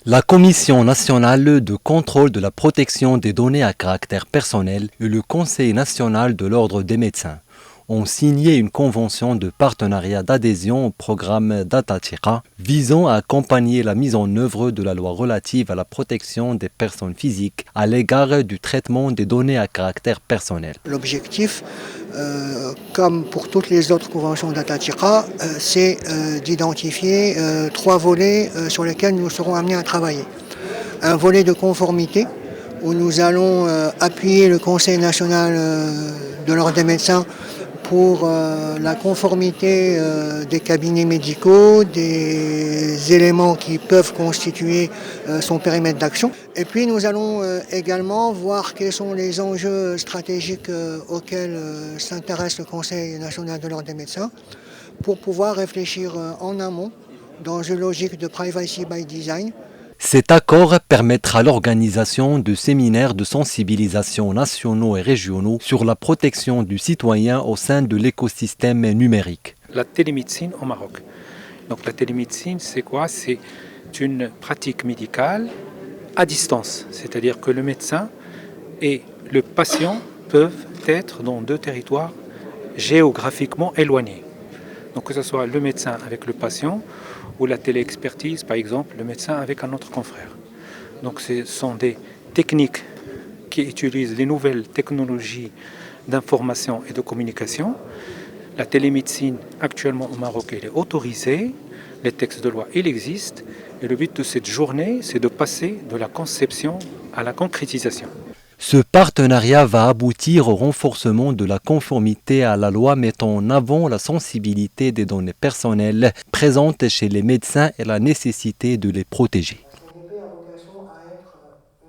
La Commission nationale de contrôle de la protection des données à caractère personnel et le Conseil national de l'ordre des médecins ont signé une convention de partenariat d'adhésion au programme Datatika visant à accompagner la mise en œuvre de la loi relative à la protection des personnes physiques à l'égard du traitement des données à caractère personnel. L'objectif, comme pour toutes les autres conventions Datatika, c'est d'identifier trois volets sur lesquels nous serons amenés à travailler. Un volet de conformité, où nous allons appuyer le Conseil national de l'ordre des médecins pour la conformité des cabinets médicaux, des éléments qui peuvent constituer son périmètre d'action. Et puis nous allons également voir quels sont les enjeux stratégiques auxquels s'intéresse le Conseil national de l'ordre des médecins pour pouvoir réfléchir en amont dans une logique de privacy by design. Cet accord permettra l'organisation de séminaires de sensibilisation nationaux et régionaux sur la protection du citoyen au sein de l'écosystème numérique. La télémédecine au Maroc. Donc la télémédecine, c'est quoi? C'est une pratique médicale à distance, c'est-à-dire que le médecin et le patient peuvent être dans deux territoires géographiquement éloignés. Donc que ce soit le médecin avec le patient ou la téléexpertise, par exemple, le médecin avec un autre confrère. Donc ce sont des techniques qui utilisent les nouvelles technologies d'information et de communication. La télémédecine, actuellement au Maroc, elle est autorisée. Les textes de loi, il existe. Et le but de cette journée, c'est de passer de la conception à la concrétisation. Ce partenariat va aboutir au renforcement de la conformité à la loi mettant en avant la sensibilité des données personnelles présentes chez les médecins et la nécessité de les protéger.